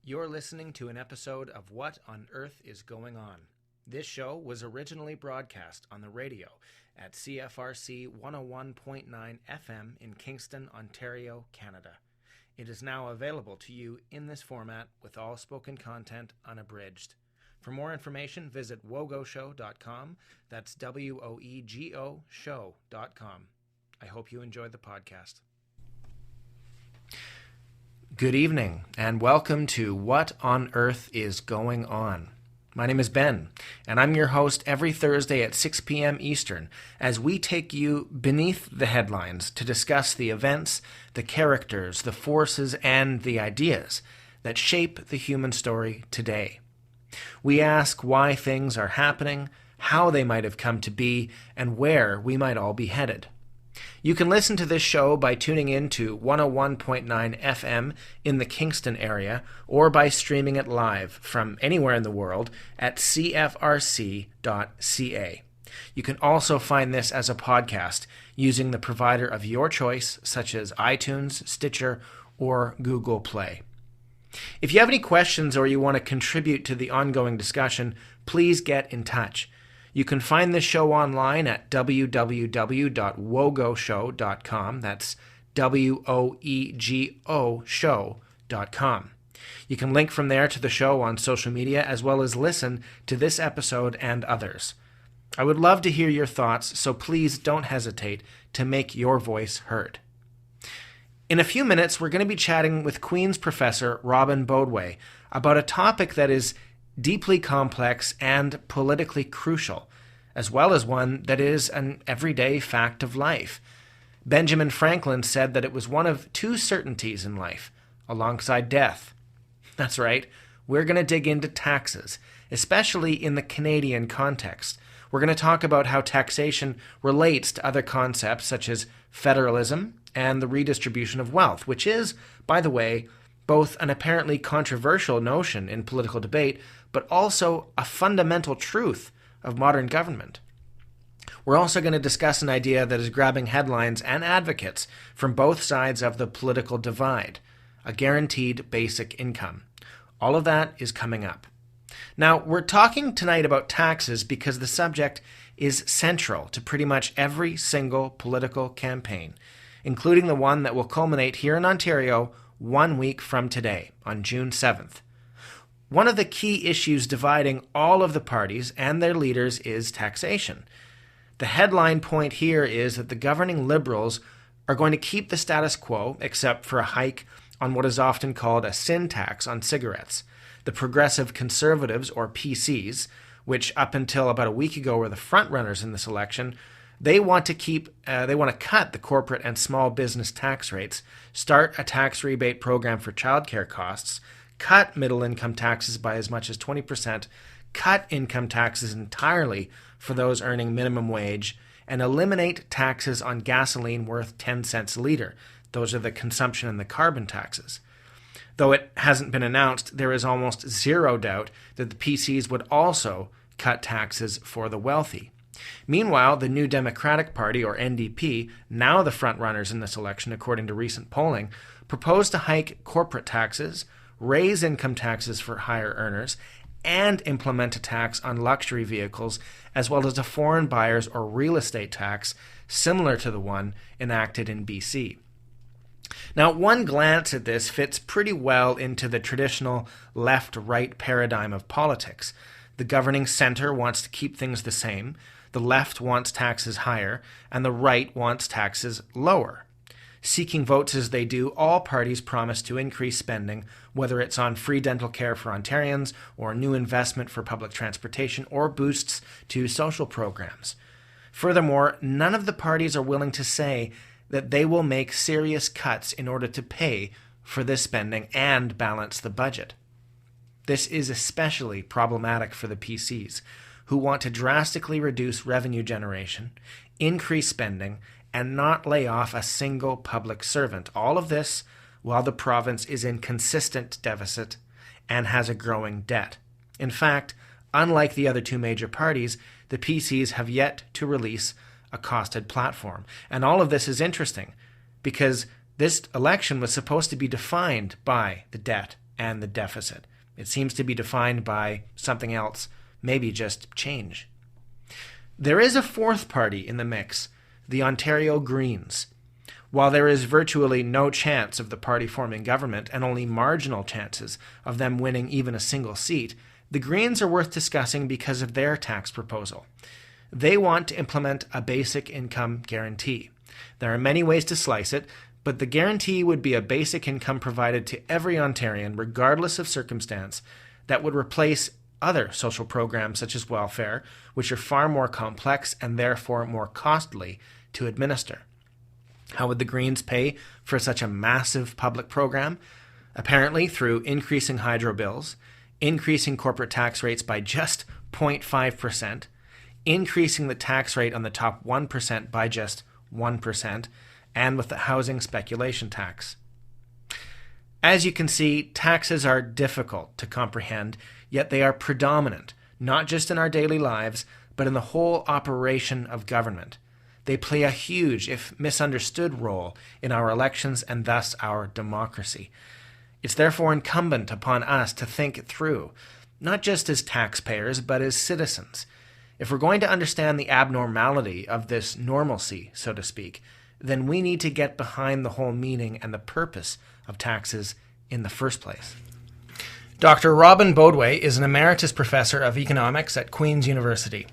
You're listening to an episode of What on Earth is Going On? This show was originally broadcast on the radio at CFRC 101.9 FM in Kingston, Ontario, Canada. It is now available to you in this format with all spoken content unabridged. For more information, visit wogoshow.com. That's WOEGO show.com. I hope you enjoyed the podcast. Good evening, and welcome to What on Earth is Going On? My name is Ben, and I'm your host every Thursday at 6 p.m. Eastern as we take you beneath the headlines to discuss the events, the characters, the forces, and the ideas that shape the human story today. We ask why things are happening, how they might have come to be, and where we might all be headed. You can listen to this show by tuning in to 101.9 FM in the Kingston area or by streaming it live from anywhere in the world at cfrc.ca. You can also find this as a podcast using the provider of your choice, such as iTunes, Stitcher, or Google Play. If you have any questions or you want to contribute to the ongoing discussion, please get in touch. You can find this show online at www.wogoshow.com. That's WOEGO show.com. You can link from there to the show on social media as well as listen to this episode and others. I would love to hear your thoughts, so please don't hesitate to make your voice heard. In a few minutes, we're going to be chatting with Queen's Professor Robin Boadway about a topic that is deeply complex and politically crucial, as well as one that is an everyday fact of life. Benjamin Franklin said that it was one of two certainties in life, alongside death. That's right, we're going to dig into taxes, especially in the Canadian context. We're going to talk about how taxation relates to other concepts such as federalism and the redistribution of wealth, which is, by the way, both an apparently controversial notion in political debate, but also a fundamental truth of modern government. We're also going to discuss an idea that is grabbing headlines and advocates from both sides of the political divide: a guaranteed basic income. All of that is coming up. Now, we're talking tonight about taxes because the subject is central to pretty much every single political campaign, including the one that will culminate here in Ontario 1 week from today, on June 7th. One of the key issues dividing all of the parties and their leaders is taxation. The headline point here is that the governing Liberals are going to keep the status quo, except for a hike on what is often called a sin tax on cigarettes. The Progressive Conservatives, or PCs, which up until about a week ago were the frontrunners in this election, they want to cut the corporate and small business tax rates, start a tax rebate program for childcare costs, cut middle-income taxes by as much as 20%, cut income taxes entirely for those earning minimum wage, and eliminate taxes on gasoline worth 10 cents a litre. Those are the consumption and the carbon taxes. Though it hasn't been announced, there is almost zero doubt that the PCs would also cut taxes for the wealthy. Meanwhile, the New Democratic Party, or NDP, now the frontrunners in this election according to recent polling, propose to hike corporate taxes, raise income taxes for higher earners, and implement a tax on luxury vehicles, as well as a foreign buyers or real estate tax similar to the one enacted in BC. Now, one glance at this fits pretty well into the traditional left-right paradigm of politics. The governing center wants to keep things the same, the left wants taxes higher, and the right wants taxes lower. Seeking votes as they do, all parties promise to increase spending, whether it's on free dental care for Ontarians, or new investment for public transportation, or boosts to social programs. Furthermore, none of the parties are willing to say that they will make serious cuts in order to pay for this spending and balance the budget. This is especially problematic for the PCs, who want to drastically reduce revenue generation, increase spending, and not lay off a single public servant. All of this while the province is in consistent deficit and has a growing debt. In fact, unlike the other two major parties, the PCs have yet to release a costed platform. And all of this is interesting because this election was supposed to be defined by the debt and the deficit. It seems to be defined by something else, maybe just change. There is a fourth party in the mix, the Ontario Greens. While there is virtually no chance of the party forming government and only marginal chances of them winning even a single seat, the Greens are worth discussing because of their tax proposal. They want to implement a basic income guarantee. There are many ways to slice it, but the guarantee would be a basic income provided to every Ontarian, regardless of circumstance, that would replace other social programs such as welfare, which are far more complex and therefore more costly to administer. How would the Greens pay for such a massive public program? Apparently through increasing hydro bills, increasing corporate tax rates by just 0.5%, increasing the tax rate on the top 1% by just 1%, and with the housing speculation tax. As you can see, taxes are difficult to comprehend, yet they are predominant, not just in our daily lives, but in the whole operation of government. They play a huge, if misunderstood, role in our elections and thus our democracy. It's therefore incumbent upon us to think it through, not just as taxpayers, but as citizens. If we're going to understand the abnormality of this normalcy, so to speak, then we need to get behind the whole meaning and the purpose of taxes in the first place. Dr. Robin Boadway is an Emeritus Professor of Economics at Queen's University.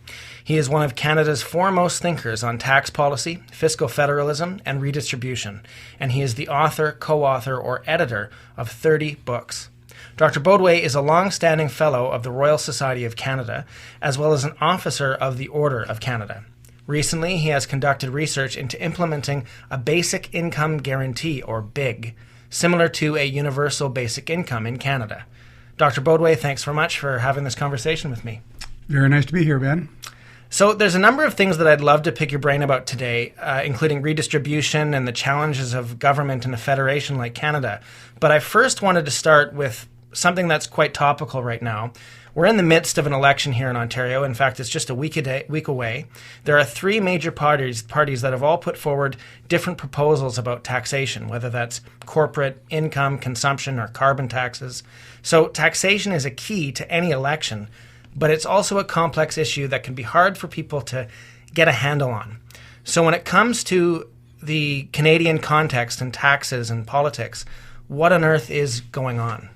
He is one of Canada's foremost thinkers on tax policy, fiscal federalism, and redistribution, and he is the author, co-author, or editor of 30 books. Dr. Boadway is a long-standing Fellow of the Royal Society of Canada, as well as an Officer of the Order of Canada. Recently, he has conducted research into implementing a basic income guarantee, or BIG, similar to a universal basic income in Canada. Dr. Boadway, thanks very much for having this conversation with me. Very nice to be here, Ben. So there's a number of things that I'd love to pick your brain about today, including redistribution and the challenges of government in a federation like Canada. But I first wanted to start with something that's quite topical right now. We're in the midst of an election here in Ontario. In fact, it's just a week away. There are three major parties that have all put forward different proposals about taxation, whether that's corporate, income, consumption, or carbon taxes. So taxation is a key to any election, but it's also a complex issue that can be hard for people to get a handle on. So when it comes to the Canadian context and taxes and politics, what on earth is going on?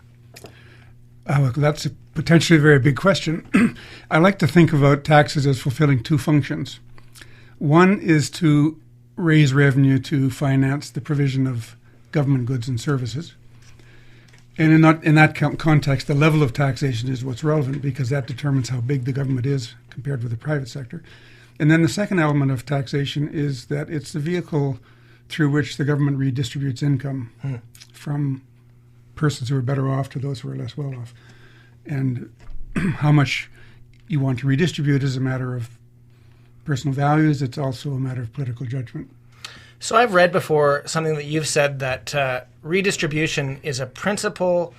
That's a potentially very big question. I like to think about taxes as fulfilling two functions. One is to raise revenue to finance the provision of government goods and services. And in that context, the level of taxation is what's relevant because that determines how big the government is compared with the private sector. And then the second element of taxation is that it's the vehicle through which the government redistributes income from persons who are better off to those who are less well off. And how much you want to redistribute is a matter of personal values. It's also a matter of political judgment. So I've read before something that you've said that redistribution is a principal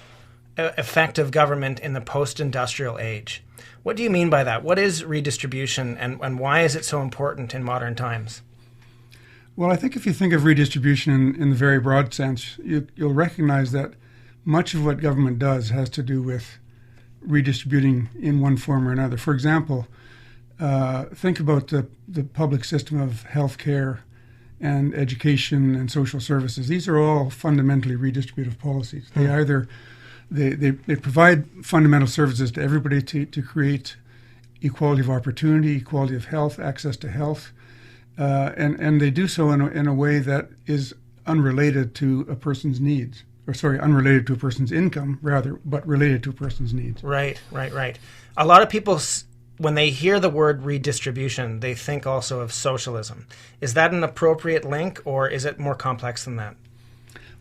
effect of government in the post-industrial age. What do you mean by that? What is redistribution and why is it so important in modern times? Well, I think if you think of redistribution in the very broad sense, you'll recognize that much of what government does has to do with redistributing in one form or another. For example, think about the public system of health care and education and social services. These are all fundamentally redistributive policies. They either they provide fundamental services to everybody to create equality of opportunity, equality of health, access to health, and they do so in a way that is unrelated to a person's needs. Unrelated to a person's income, rather, but related to a person's needs. Right. A lot of people, when they hear the word redistribution, they think also of socialism. Is that an appropriate link, or is it more complex than that?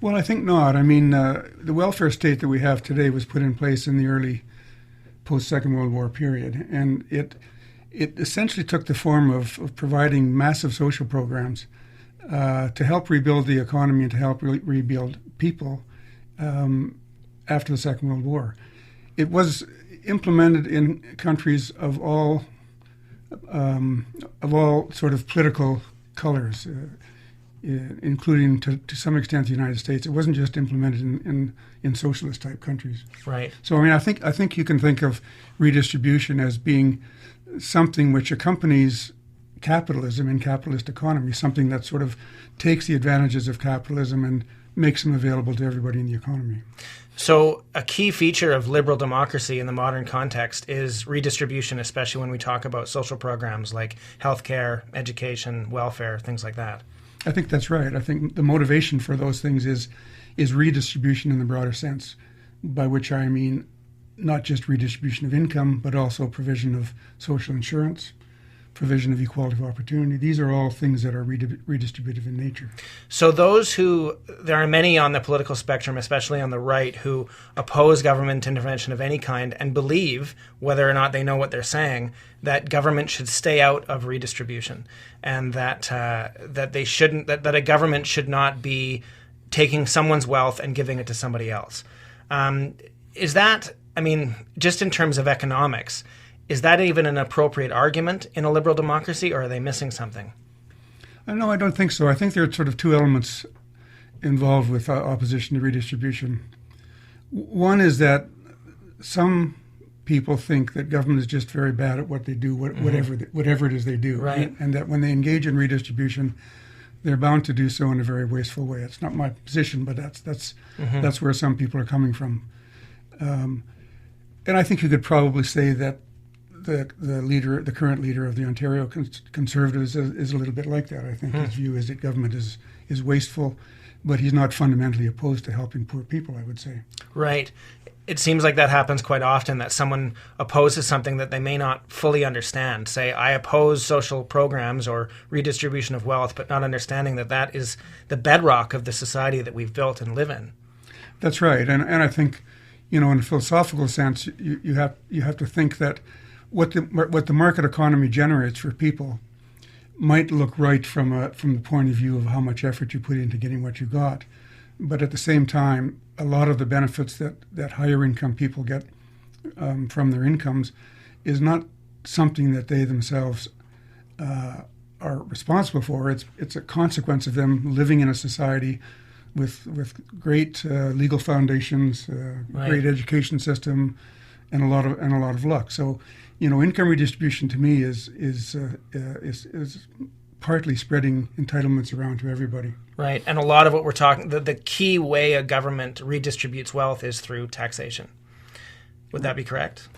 Well, I think not. I mean, the welfare state that we have today was put in place in the early post-Second World War period, and it essentially took the form of providing massive social programs to help rebuild the economy and to help rebuild people after the Second World War. It was implemented in countries of all sort of political colors. including to some extent the United States. It wasn't just implemented in socialist type countries. Right. So I mean, I think you can think of redistribution as being something which accompanies capitalism in capitalist economy, something that sort of takes the advantages of capitalism and makes them available to everybody in the economy. So a key feature of liberal democracy in the modern context is redistribution, especially when we talk about social programs like healthcare, education, welfare, things like that. I think that's right. I think the motivation for those things is redistribution in the broader sense, by which I mean not just redistribution of income, but also provision of social insurance, provision of equality of opportunity. These are all things that are redistributive in nature. So there are many on the political spectrum, especially on the right, who oppose government intervention of any kind and believe, whether or not they know what they're saying, that government should stay out of redistribution, and that a government should not be taking someone's wealth and giving it to somebody else. Is that, I mean, just in terms of economics, is that even an appropriate argument in a liberal democracy, or are they missing something? No, I don't think so. I think there are sort of two elements involved with opposition to redistribution. One is that some people think that government is just very bad at what they do, whatever it is they do, right. And that when they engage in redistribution, they're bound to do so in a very wasteful way. It's not my position, but that's where some people are coming from. And I think you could probably say that the current leader of the Ontario Conservatives is a little bit like that. I think his view is that government is wasteful, but he's not fundamentally opposed to helping poor people, I would say. Right. It seems like that happens quite often, that someone opposes something that they may not fully understand. Say, I oppose social programs or redistribution of wealth, but not understanding that is the bedrock of the society that we've built and live in. That's right. And I think, in a philosophical sense, you have to think that what the market economy generates for people might look right from the point of view of how much effort you put into getting what you got, but at the same time, a lot of the benefits that higher income people get from their incomes is not something that they themselves are responsible for. It's a consequence of them living in a society with great legal foundations, right. Great education system, and a lot of luck. So, income redistribution to me is partly spreading entitlements around to everybody. Right, and a lot of what we're talking, the key way a government redistributes wealth is through taxation. Would that be correct?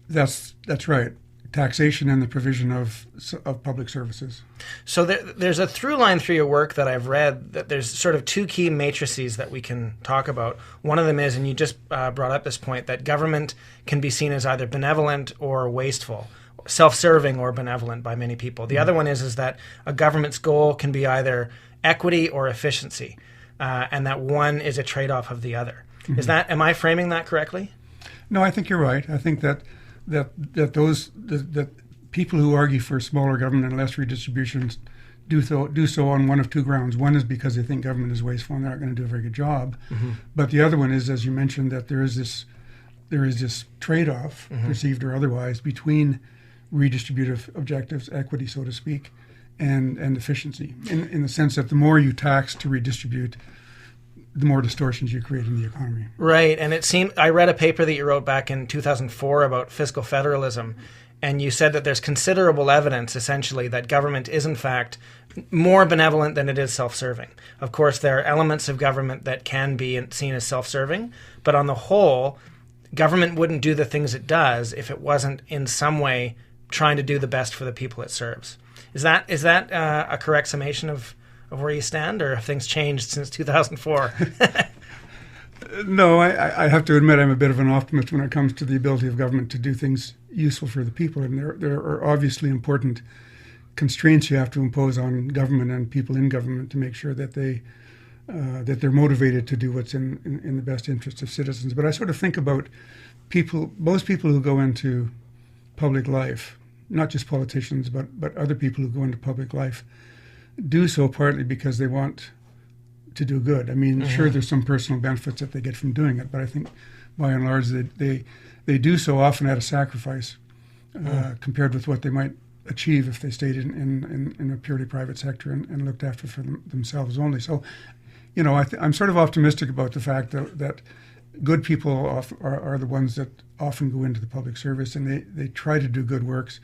That's right. Taxation and the provision of public services. So there's a through line through your work that I've read, that there's sort of two key matrices that we can talk about. One of them is, and you just brought up this point, that government can be seen as either benevolent or wasteful, self-serving or benevolent by many people. The other one is that a government's goal can be either equity or efficiency, and that one is a trade-off of the other. Am I framing that correctly? No, I think you're right. I think that people who argue for smaller government and less redistribution do so on one of two grounds. One is because they think government is wasteful and they're not going to do a very good job. But the other one is, as you mentioned, that there is this trade-off, perceived or otherwise, between redistributive objectives, equity, so to speak, and efficiency, in the sense that the more you tax to redistribute, the more distortions you create in the economy. Right, and I read a paper that you wrote back in 2004 about fiscal federalism, and you said that there's considerable evidence, essentially, that government is, in fact, more benevolent than it is self-serving. Of course, there are elements of government that can be seen as self-serving, but on the whole, government wouldn't do the things it does if it wasn't in some way trying to do the best for the people it serves. Is that a correct summation of where you stand, or have things changed since 2004? No, I have to admit I'm a bit of an optimist when it comes to the ability of government to do things useful for the people. And there are obviously important constraints you have to impose on government and people in government to make sure that they're motivated to do what's in the best interest of citizens. But I sort of think about most people who go into public life, not just politicians, but other people who go into public life, do so partly because they want to do good. I mean, sure, there's some personal benefits that they get from doing it, but I think by and large they do so often at a sacrifice compared with what they might achieve if they stayed in a purely private sector and looked after for themselves only. So, I'm sort of optimistic about the fact that good people are the ones that often go into the public service, and they try to do good works.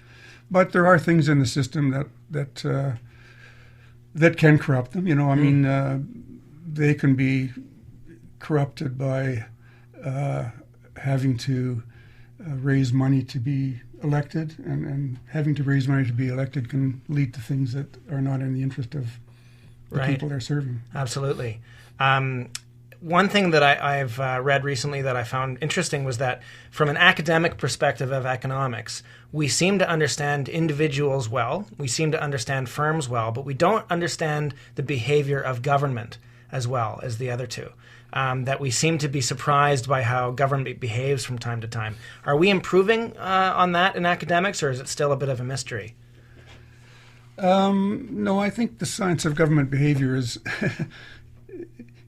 But there are things in the system that can corrupt them. I mean, they can be corrupted by having to raise money to be elected, and having to raise money to be elected can lead to things that are not in the interest of the people they're serving. Absolutely. One thing that I've read recently that I found interesting was that from an academic perspective of economics, we seem to understand individuals well, we seem to understand firms well, but we don't understand the behavior of government as well as the other two. That we seem to be surprised by how government behaves from time to time. Are we improving on that in academics, or is it still a bit of a mystery? No, I think the science of government behavior is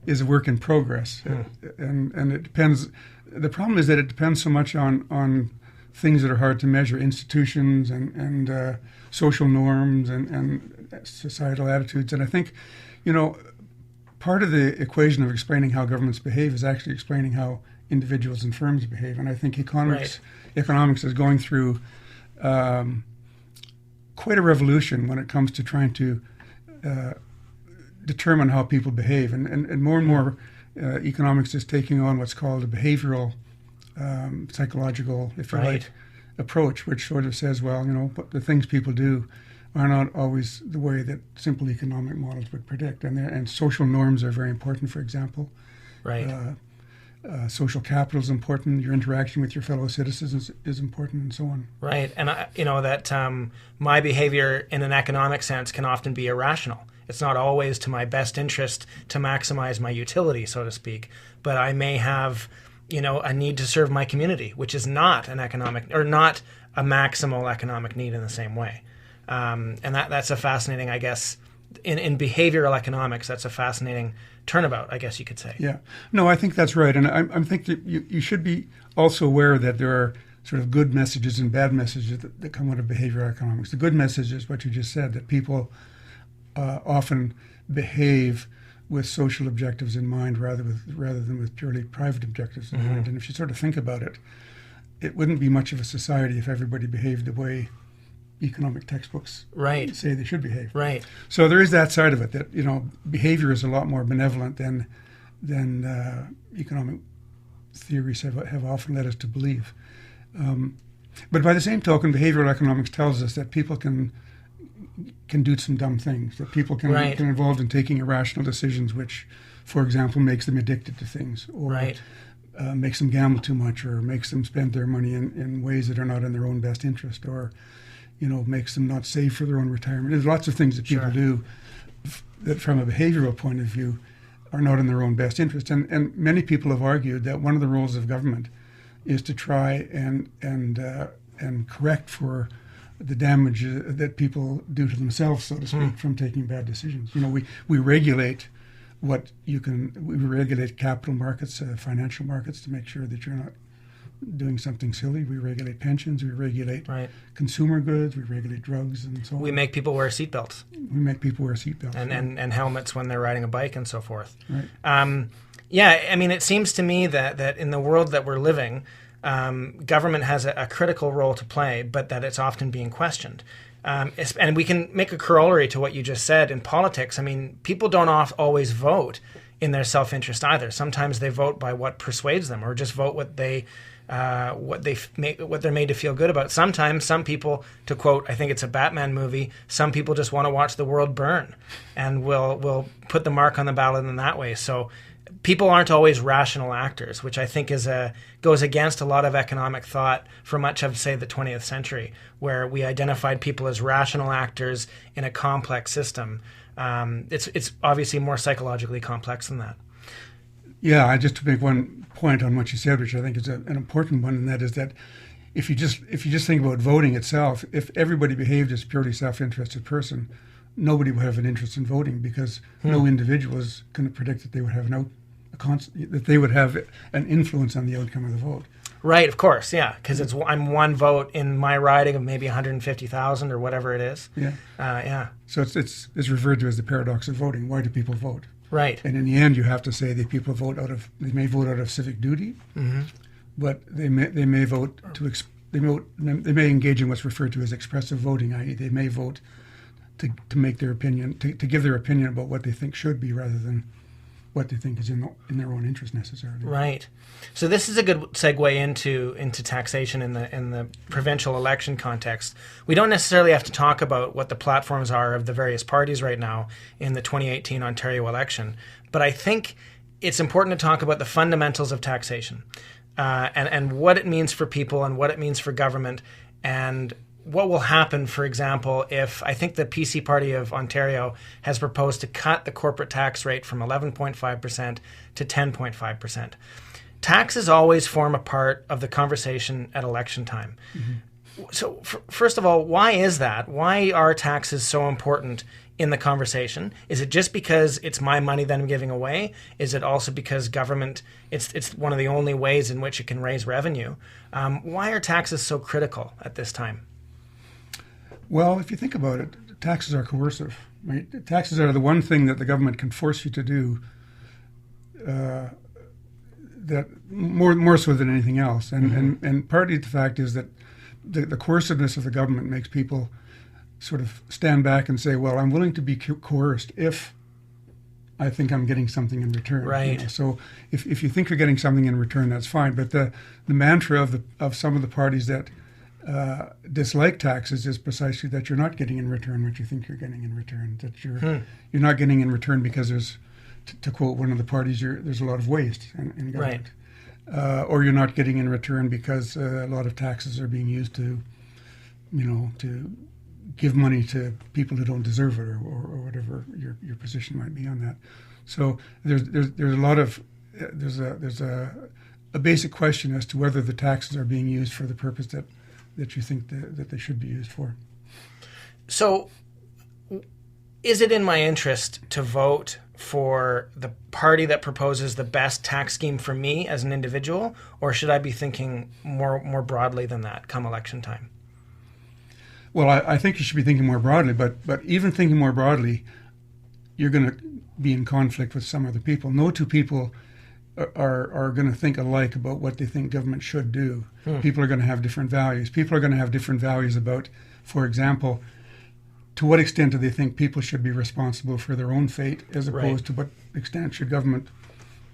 is a work in progress, and it depends. The problem is that it depends so much on things that are hard to measure, institutions and social norms and societal attitudes. And I think, part of the equation of explaining how governments behave is actually explaining how individuals and firms behave. And I think economics is going through quite a revolution when it comes to trying to determine how people behave. And more economics is taking on what's called a behavioral, psychological, if you like, approach, which sort of says, well, the things people do are not always the way that simple economic models would predict. And social norms are very important, for example. Social capital is important. Your interaction with your fellow citizens is important, and so on. Right. And, that my behavior in an economic sense can often be irrational. It's not always to my best interest to maximize my utility, so to speak. But I may have, a need to serve my community, which is not an economic or not a maximal economic need in the same way. And that's a fascinating, I guess, in behavioral economics, that's a fascinating turnabout, I guess you could say. Yeah. No, I think that's right. And I think that you should be also aware that there are sort of good messages and bad messages that come out of behavioral economics. The good message is what you just said, that people often behave with social objectives in mind rather than with purely private objectives in mind. And if you sort of think about it, it wouldn't be much of a society if everybody behaved the way economic textbooks say they should behave. Right. So there is that side of it, that behavior is a lot more benevolent than economic theories have often led us to believe. But by the same token, behavioral economics tells us that people can do some dumb things, that people can get involved in taking irrational decisions, which, for example, makes them addicted to things, or makes them gamble too much, or makes them spend their money in ways that are not in their own best interest, or makes them not save for their own retirement. There's lots of things that people do that, from a behavioral point of view, are not in their own best interest. And many people have argued that one of the roles of government is to try and correct for the damage that people do to themselves, so to speak, from taking bad decisions. We regulate we regulate capital markets, financial markets, to make sure that you're not doing something silly. We regulate pensions, we regulate consumer goods, we regulate drugs, and so on. We make people wear seatbelts. And helmets when they're riding a bike and so forth. Right. It seems to me that in the world that we're living, government has a critical role to play, but that it's often being questioned. And we can make a corollary to what you just said in politics. I mean, people don't always vote in their self-interest either. Sometimes they vote by what persuades them, or just vote what they're made to feel good about. Sometimes some people, to quote, I think it's a Batman movie, some people just want to watch the world burn, and will put the mark on the ballot in that way. So people aren't always rational actors, which I think goes against a lot of economic thought for much of, say, the 20th century, where we identified people as rational actors in a complex system. It's obviously more psychologically complex than that. Yeah, just to make one point on what you said, which I think is an important one, and that is that if you just think about voting itself, if everybody behaved as a purely self-interested person, nobody would have an interest in voting, because no individual is going to predict that they would have that they would have an influence on the outcome of the vote. Right, of course, yeah, because I'm one vote in my riding of maybe 150,000 or whatever it is. Yeah. Yeah. So it's referred to as the paradox of voting. Why do people vote? Right. And in the end, you have to say that people they may vote out of civic duty, but they may vote they may engage in what's referred to as expressive voting, i.e., they may vote to make their opinion, to give their opinion about what they think should be, rather than what they think is in their own interest necessarily. Right. So this is a good segue into taxation in the provincial election context. We don't necessarily have to talk about what the platforms are of the various parties right now in the 2018 Ontario election, but I think it's important to talk about the fundamentals of taxation, and what it means for people and what it means for government, and what will happen, for example, if I think the PC Party of Ontario has proposed to cut the corporate tax rate from 11.5% to 10.5%. Taxes always form a part of the conversation at election time. So first of all, why is that? Why are taxes so important in the conversation? Is it just because it's my money that I'm giving away? Is it also because government, it's one of the only ways in which it can raise revenue? Why are taxes so critical at this time? Well, if you think about it, taxes are coercive, right? Taxes are the one thing that the government can force you to do, that more so than anything else. And partly the fact is that the coerciveness of the government makes people sort of stand back and say, well, I'm willing to be coerced if I think I'm getting something in return. Right. So if you think you're getting something in return, that's fine. But the mantra of some of the parties that dislike taxes is precisely that you're not getting in return what you think you're getting in return. That you're not getting in return because there's, to quote one of the parties, there's a lot of waste in government. Right. Or you're not getting in return because a lot of taxes are being used to give money to people who don't deserve it, or whatever your position might be on that. So there's a basic question as to whether the taxes are being used for the purpose that you think that they should be used for. So is it in my interest to vote for the party that proposes the best tax scheme for me as an individual, or should I be thinking more broadly than that come election time? Well, I think you should be thinking more broadly, but even thinking more broadly, you're going to be in conflict with some other people. No two people are going to think alike about what they think government should do. People are going to have different values. People are going to have different values about, for example, to what extent do they think people should be responsible for their own fate, as opposed to what extent should government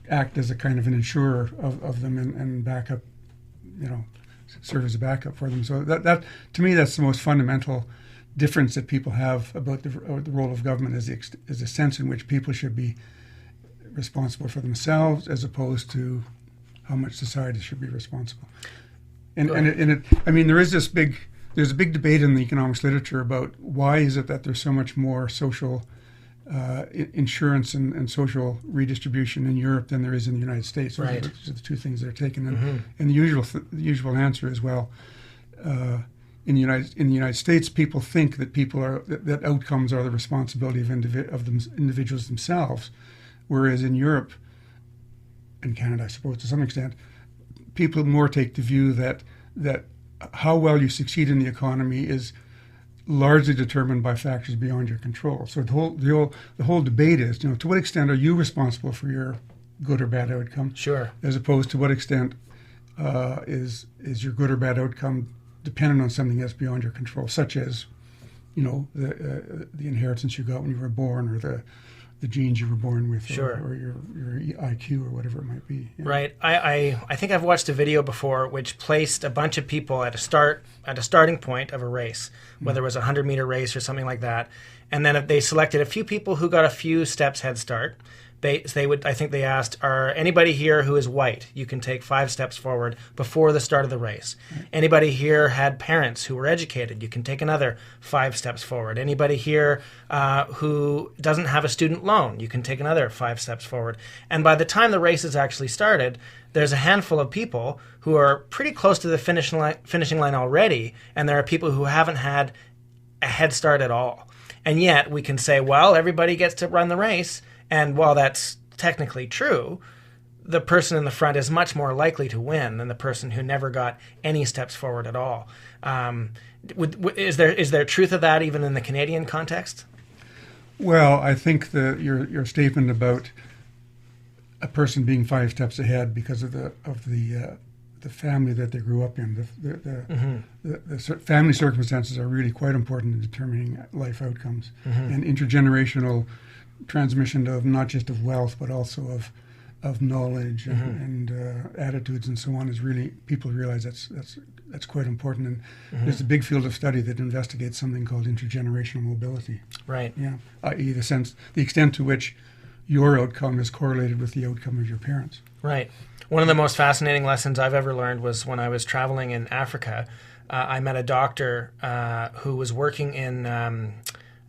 act as a kind of an insurer of them and back up, serve as a backup for them. So that to me, that's the most fundamental difference that people have about the role of government, is the sense in which people should be responsible for themselves, as opposed to how much society should be responsible. And there's a big debate in the economics literature about why is it that there's so much more social insurance and social redistribution in Europe than there is in the United States. Those are the two things that are taken. And the usual answer is, well, in the United States, people think that that outcomes are the responsibility of individuals themselves, whereas in Europe and Canada, I suppose to some extent, people more take the view that how well you succeed in the economy is largely determined by factors beyond your control. So the whole debate is, to what extent are you responsible for your good or bad outcome? Sure. As opposed to what extent is your good or bad outcome dependent on something that's beyond your control, such as, the inheritance you got when you were born, or the genes you were born with, or your IQ, or whatever it might be. Yeah. Right. I think I've watched a video before which placed a bunch of people at a starting point of a race, whether it was a 100-meter race or something like that, and then if they selected a few people who got a few steps head start. I think they asked, are anybody here who is white? You can take 5 steps forward before the start of the race. Right. Anybody here had parents who were educated? You can take another 5 steps forward. Anybody here who doesn't have a student loan? You can take another 5 steps forward. And by the time the race has actually started, there's a handful of people who are pretty close to the finishing line already, and there are people who haven't had a head start at all. And yet we can say, well, everybody gets to run the race. And while that's technically true, the person in the front is much more likely to win than the person who never got any steps forward at all. Is there truth of that even in the Canadian context? Well, I think your statement about a person being 5 steps ahead because of the family that they grew up in, the family circumstances are really quite important in determining life outcomes, and intergenerational transmission of not just of wealth but also of knowledge and attitudes and so on is really, people realize that's quite important. And there's a big field of study that investigates something called intergenerational mobility. Right. Yeah, i.e. the extent to which your outcome is correlated with the outcome of your parents. Right. One of the most fascinating lessons I've ever learned was when I was traveling in Africa. I met a doctor who was working in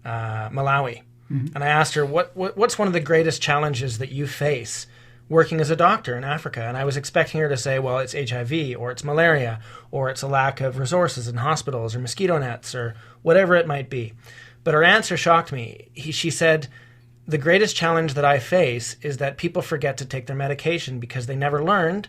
Malawi. And I asked her, what's one of the greatest challenges that you face working as a doctor in Africa? And I was expecting her to say, well, it's HIV, or it's malaria, or it's a lack of resources in hospitals, or mosquito nets, or whatever it might be. But her answer shocked me. She said, the greatest challenge that I face is that people forget to take their medication because they never learned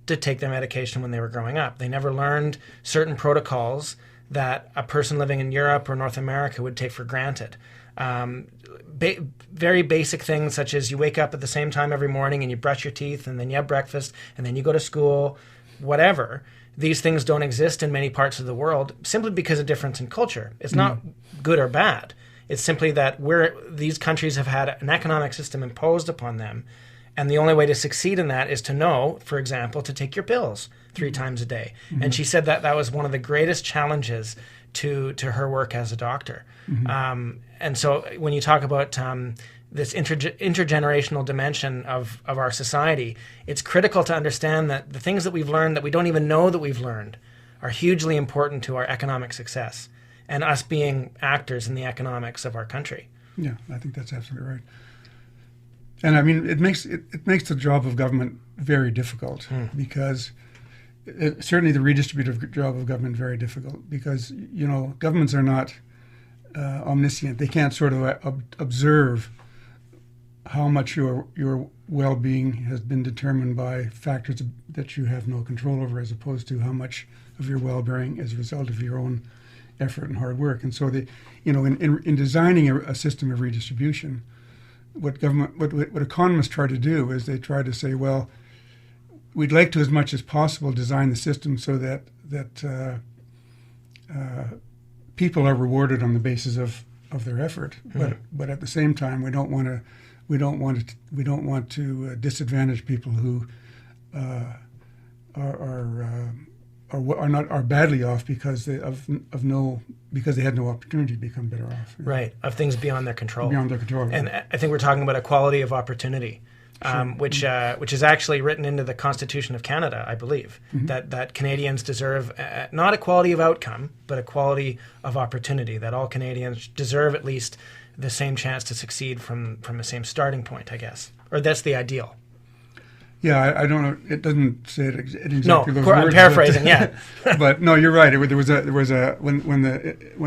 to take their medication when they were growing up. They never learned certain protocols that a person living in Europe or North America would take for granted. Very basic things such as you wake up at the same time every morning and you brush your teeth and then you have breakfast and then you go to school, whatever. These things don't exist in many parts of the world simply because of difference in culture. It's not good or bad. It's simply that these countries have had an economic system imposed upon them, and the only way to succeed in that is to know, for example, to take your pills 3 times a day. And she said that was one of the greatest challenges to her work as a doctor. And so when you talk about this intergenerational dimension of our society, it's critical to understand that the things that we've learned that we don't even know that we've learned are hugely important to our economic success and us being actors in the economics of our country. Yeah, I think that's absolutely right. And I mean, it makes the job of government very difficult because certainly the redistributive job of government very difficult because, governments are not omniscient. They can't sort of observe how much your well-being has been determined by factors that you have no control over, as opposed to how much of your well-being is a result of your own effort and hard work. And so in designing a system of redistribution, what economists try to do is they try to say, well, we'd like to, as much as possible, design the system so that people are rewarded on the basis of their effort, but at the same time, we don't want to disadvantage people who are badly off because they had no opportunity to become better off. Right, of things beyond their control. Beyond their control. And I think we're talking about equality of opportunity. Which is actually written into the Constitution of Canada, I believe, that Canadians deserve not equality of outcome, but equality of opportunity, that all Canadians deserve at least the same chance to succeed from the same starting point, I guess. Or that's the ideal. Yeah, I don't know. It doesn't say it exactly those words. I'm paraphrasing, But no, you're right. There was when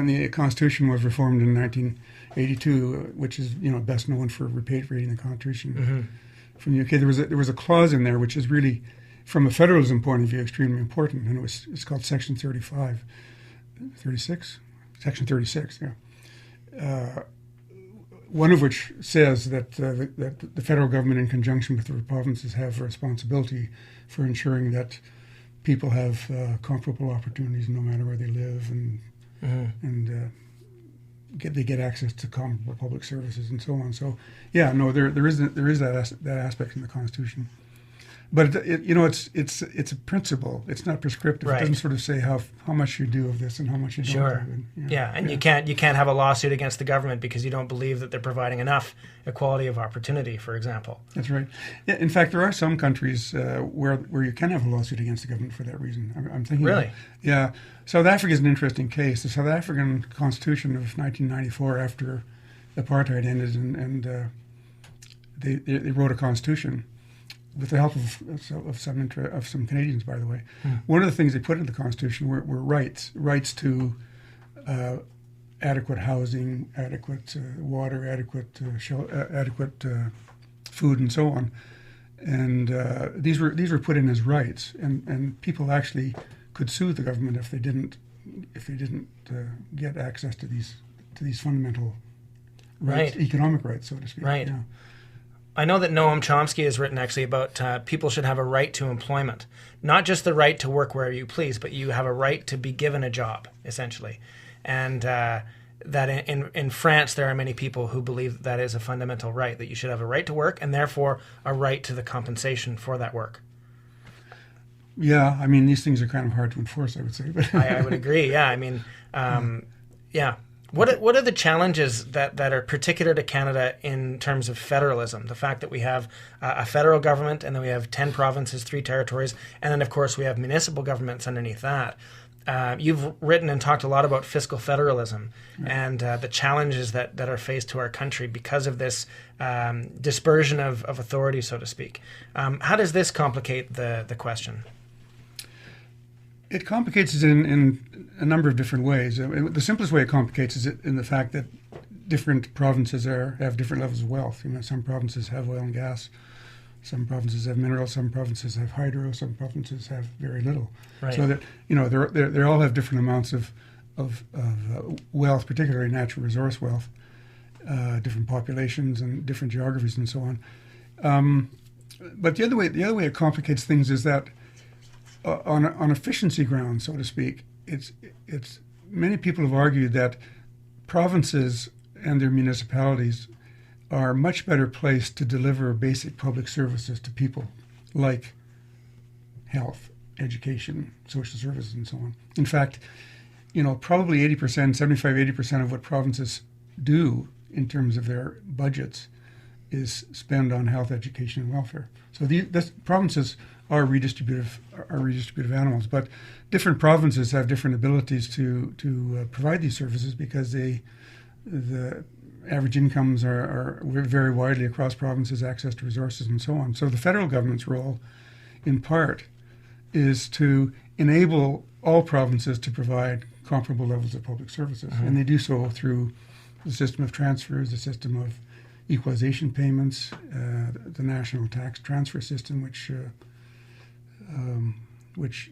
the Constitution was reformed in 1982, which is best known for repatriating the Constitution from the UK. There was a clause in there which is really, from a federalism point of view, extremely important, and it's called Section 36. Section 36. Yeah. One of which says that the federal government, in conjunction with the provinces, have a responsibility for ensuring that people have comparable opportunities no matter where they live, and they get access to comparable public services and so on. So, yeah, no, there is that aspect in the Constitution. But it's a principle. It's not prescriptive. Right. It doesn't sort of say how much you do of this and how much you don't. Sure. Do. And you can't have a lawsuit against the government because you don't believe that they're providing enough equality of opportunity, for example. That's right. Yeah. In fact, there are some countries where you can have a lawsuit against the government for that reason. I'm thinking. Really? Yeah. South Africa is an interesting case. The South African Constitution of 1994, after apartheid ended, and they wrote a constitution with the help of some Canadians, by the way. One of the things they put in the Constitution were rights to adequate housing, adequate water, adequate food, and so on. and these were put in as rights, and people actually could sue the government if they didn't get access to these fundamental rights, economic rights, so to speak. Right. Yeah. I know that Noam Chomsky has written actually about people should have a right to employment, not just the right to work where you please, but you have a right to be given a job, essentially. And that in France, there are many people who believe that is a fundamental right, that you should have a right to work and therefore a right to the compensation for that work. Yeah, I mean, these things are kind of hard to enforce, I would say. But I would agree, yeah. I mean, yeah. What are the challenges that are particular to Canada in terms of federalism? The fact that we have a federal government and then we have 10 provinces, 3 territories, and then, of course, we have municipal governments underneath that. You've written and talked a lot about fiscal federalism and the challenges that are faced to our country because of this dispersion of authority, so to speak. How does this complicate the question? It complicates it in a number of different ways. The simplest way it complicates is in the fact that different provinces have different levels of wealth. Some provinces have oil and gas, some provinces have minerals, some provinces have hydro, some provinces have very little. Right. So that they all have different amounts of wealth, particularly natural resource wealth, different populations and different geographies and so on. But the other way it complicates things is that on efficiency grounds, so to speak, it's many people have argued that provinces and their municipalities are much better placed to deliver basic public services to people, like health, education, social services, and so on. In fact, probably 80% of what provinces do in terms of their budgets is spend on health, education, and welfare. So provinces are redistributive animals, but different provinces have different abilities to provide these services because the average incomes are vary widely across provinces, access to resources, and so on. So the federal government's role, in part, is to enable all provinces to provide comparable levels of public services, and they do so through the system of transfers, the system of equalization payments, the national tax transfer system, which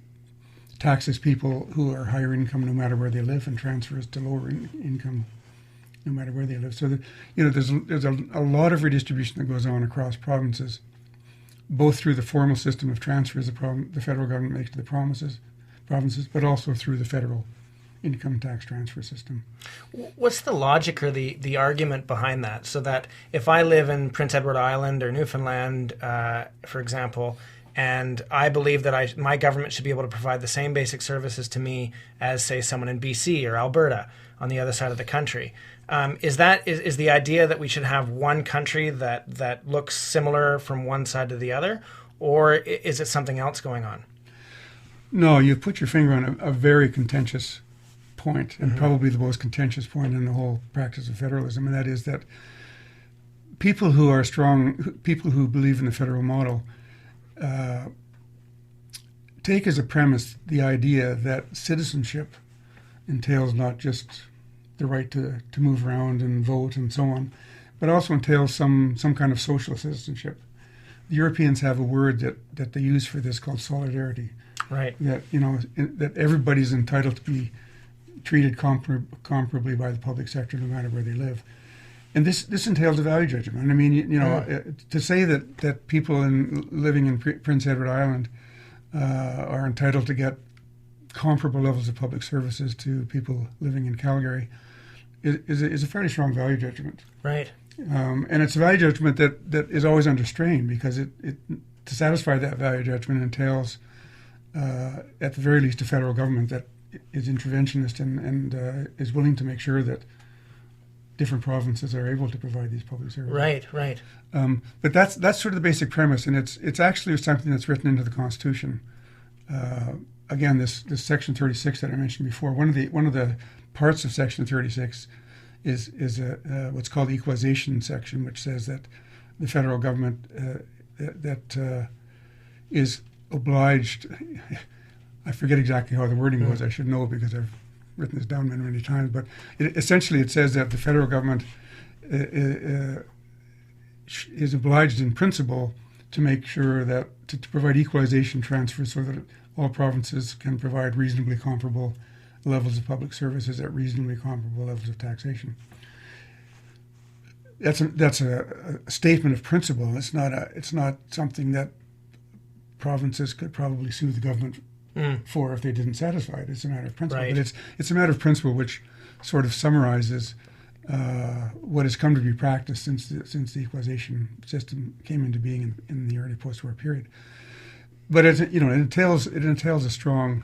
taxes people who are higher income no matter where they live and transfers to lower income no matter where they live. So that, there's a lot of redistribution that goes on across provinces, both through the formal system of transfers the federal government makes to the provinces, but also through the federal income tax transfer system. What's the logic or the argument behind that? So that if I live in Prince Edward Island or Newfoundland, for example, and I believe that my government should be able to provide the same basic services to me as, say, someone in BC or Alberta on the other side of the country, is the idea that we should have one country that looks similar from one side to the other, or is it something else going on? No, you've put your finger on a very contentious point, and probably the most contentious point in the whole practice of federalism, and that is that people who believe in the federal model take as a premise the idea that citizenship entails not just the right to move around and vote and so on, but also entails some kind of social citizenship. The Europeans have a word that they use for this called solidarity. Right. That everybody's entitled to be treated comparably by the public sector no matter where they live. And this entails a value judgment. I mean, to say that people living in Prince Edward Island are entitled to get comparable levels of public services to people living in Calgary is a fairly strong value judgment. Right. And it's a value judgment that is always under strain because it to satisfy that value judgment entails, at the very least, a federal government that is interventionist and is willing to make sure that different provinces are able to provide these public services. Right. But that's sort of the basic premise, and it's actually something that's written into the Constitution. Again, this Section 36 that I mentioned before. One of the parts of Section 36 is what's called the equalization section, which says that the federal government is obliged. I forget exactly how the wording goes. I should know because I've written this down many times. But essentially it says that the federal government is obliged in principle to make sure that to provide equalization transfers so that all provinces can provide reasonably comparable levels of public services at reasonably comparable levels of taxation. That's a statement of principle. It's not something that provinces could probably sue the government for if they didn't satisfy it. It's a matter of principle. Right. But it's a matter of principle which sort of summarizes what has come to be practiced since the equalization system came into being in the early post-war period. But it entails a strong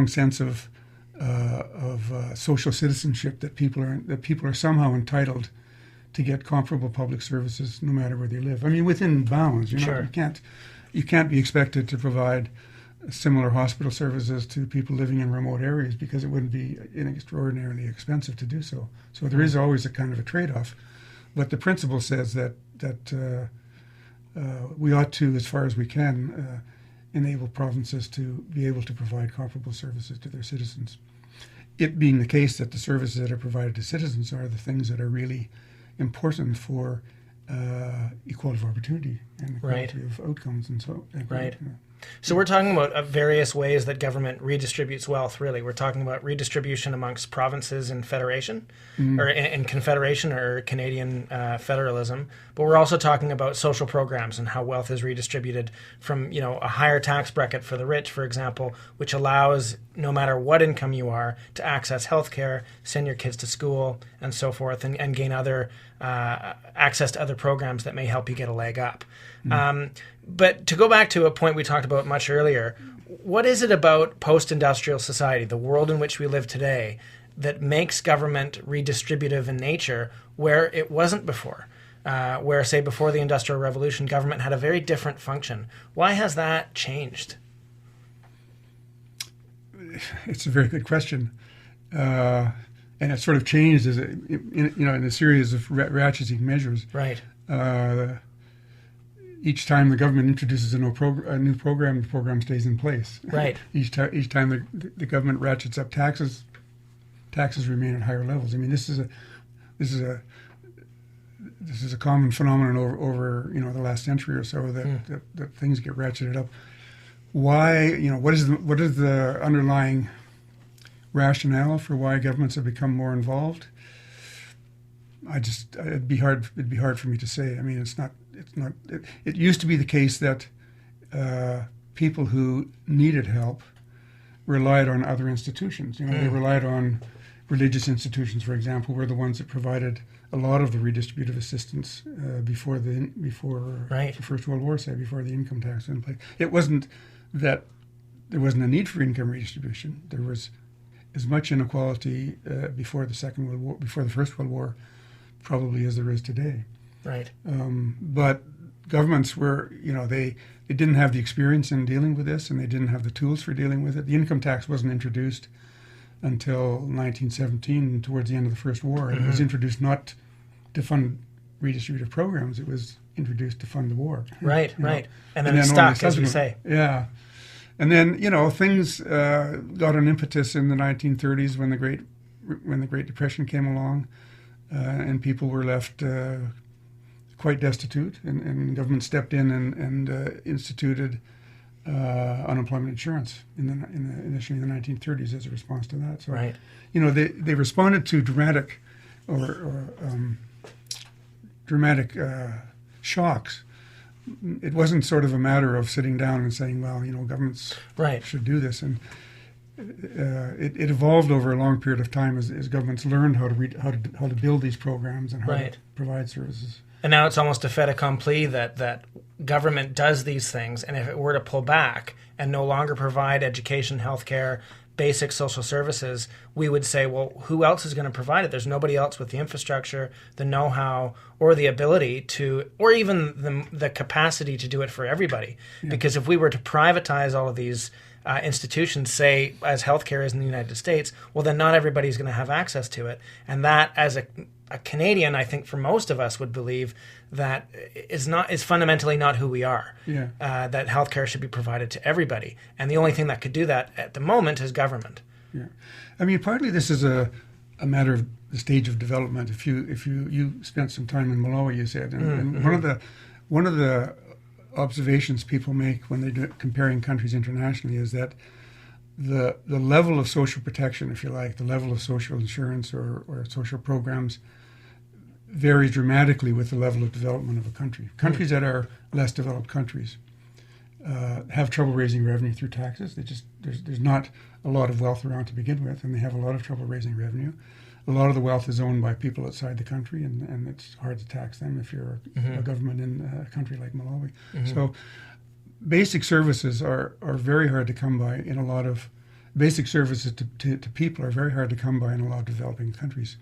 sense of social citizenship that people are somehow entitled to get comparable public services no matter where they live. I mean, within bounds. Sure. You can't be expected to provide similar hospital services to people living in remote areas because it wouldn't be extraordinarily expensive to do so. So there is always a kind of a trade-off. But the principle says that we ought to, as far as we can, enable provinces to be able to provide comparable services to their citizens. It being the case that the services that are provided to citizens are the things that are really important for equality of opportunity and equality of outcomes and so on. Right. So we're talking about various ways that government redistributes wealth, really. We're talking about redistribution amongst provinces in federation, or in confederation or Canadian federalism. But we're also talking about social programs and how wealth is redistributed from, a higher tax bracket for the rich, for example, which allows, no matter what income you are, to access healthcare, send your kids to school, and so forth, and gain other access to other programs that may help you get a leg up. But to go back to a point we talked about much earlier, what is it about post-industrial society, the world in which we live today, that makes government redistributive in nature where it wasn't before? Where, say, before the Industrial Revolution, government had a very different function. Why has that changed? It's a very good question. And it sort of changed in a series of ratcheting measures. Right. Each time the government introduces a new program, the program stays in place. Right. Each time the government ratchets up taxes remain at higher levels. I mean, this is a common phenomenon over the last century or so that things get ratcheted up. Why? What is the underlying rationale for why governments have become more involved? It'd be hard for me to say. I mean, it used to be the case that people who needed help relied on other institutions. They relied on religious institutions, for example, were the ones that provided a lot of the redistributive assistance before the First World War, say, before the income tax was in place. It wasn't that there wasn't a need for income redistribution. There was as much inequality before the First World War, probably as there is today. Right. But governments were, they didn't have the experience in dealing with this, and they didn't have the tools for dealing with it. The income tax wasn't introduced until 1917, towards the end of the First War. It was introduced not to fund redistributive programs. It was introduced to fund the war. Right. And then it stuck, as we say. Yeah. And then, things got an impetus in the 1930s when the Great Depression came along, and people were left quite destitute, and government stepped in and instituted unemployment insurance initially in the 1930s as a response to that. So, right. They responded to dramatic shocks. It wasn't sort of a matter of sitting down and saying, well, governments should do this. And it evolved over a long period of time as governments learned how to build these programs and how to provide services. And now it's almost a fait accompli that government does these things, and if it were to pull back and no longer provide education, healthcare, basic social services, we would say, well, who else is going to provide it? There's nobody else with the infrastructure, the know-how, or the ability to, or even the capacity to do it for everybody. Yeah. Because if we were to privatize all of these institutions, say, as healthcare is in the United States, well, then not everybody's going to have access to it. And that, as a Canadian, I think for most of us would believe that is fundamentally not who we are. Yeah. That healthcare should be provided to everybody, and the only thing that could do that at the moment is government. Yeah, I mean, partly this is a matter of the stage of development. If you spent some time in Malawi, you said, and one one of the observations people make when they're comparing countries internationally is that the level of social protection, if you like, the level of social insurance or social programs varies dramatically with the level of development of a country. Countries that are less developed countries have trouble raising revenue through taxes. There's not a lot of wealth around to begin with, and they have a lot of trouble raising revenue. A lot of the wealth is owned by people outside the country, and it's hard to tax them if you're a government in a country like Malawi. So basic services are very hard to come by in a lot of basic services to people are very hard to come by in a lot of developing countries.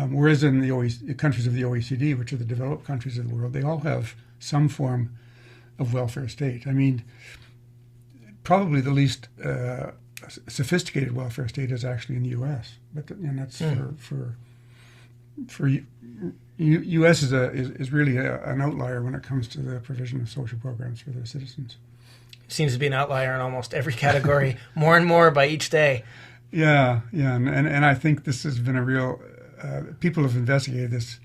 Whereas in the countries of the OECD, which are the developed countries of the world, they all have some form of welfare state. I mean, probably the least sophisticated welfare state is actually in the U.S., and that's for U.S. is really an outlier when it comes to the provision of social programs for their citizens. Seems to be an outlier in almost every category, more and more by each day. Yeah, and I think this has been a real. People have investigated this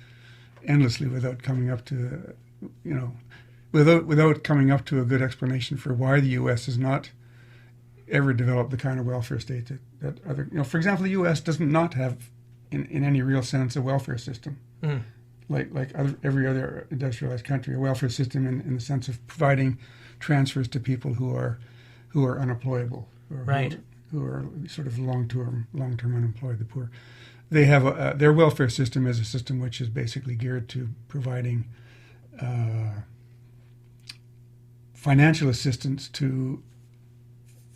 endlessly without coming up to, without coming up to a good explanation for why the U.S. has not ever developed the kind of welfare state that other, for example, the U.S. does not have, in any real sense, a welfare system, like every other industrialized country, a welfare system in the sense of providing transfers to people who are unemployable, or who are sort of long-term unemployed, the poor. They have their welfare system is a system which is basically geared to providing financial assistance to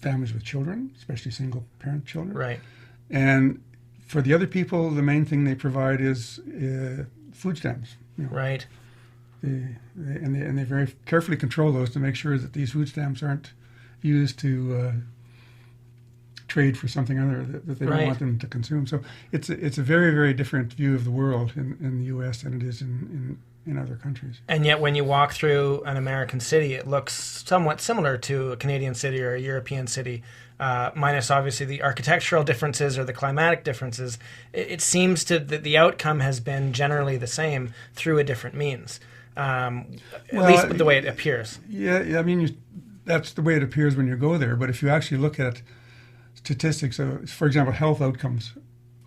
families with children, especially single-parent children. Right. And for the other people, the main thing they provide is food stamps. Right. They very carefully control those to make sure that these food stamps aren't used to trade for something other that they don't want them to consume. So it's a very, very different view of the world in the U.S. than it is in other countries. And yet when you walk through an American city, it looks somewhat similar to a Canadian city or a European city, minus obviously the architectural differences or the climatic differences. It seems that the outcome has been generally the same through a different means, at least the way it appears. Yeah, I mean, that's the way it appears when you go there. But if you actually look at statistics, for example, health outcomes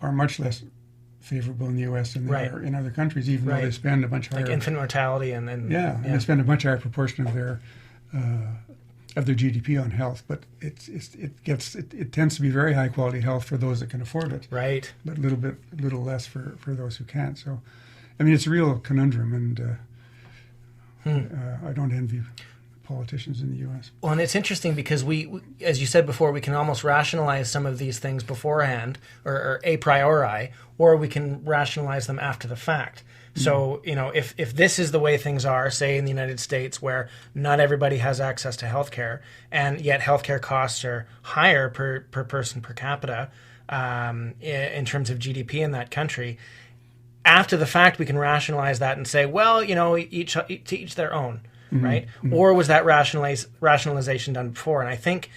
are much less favorable in the U.S. than they are in other countries, even though they spend a much higher... Like infant mortality and and they spend a much higher proportion of their GDP on health. But it tends to be very high quality health for those that can afford it. Right. But a little less for those who can't. So, I mean, it's a real conundrum, and I don't envy politicians in the U.S. Well, and it's interesting because we, as you said before, we can almost rationalize some of these things beforehand or a priori, or we can rationalize them after the fact. So, if this is the way things are, say in the United States, where not everybody has access to healthcare, and yet healthcare costs are higher per person per capita in terms of GDP in that country, after the fact, we can rationalize that and say, well, each their own. Right? Mm-hmm. Or was that rationalization done before? And I think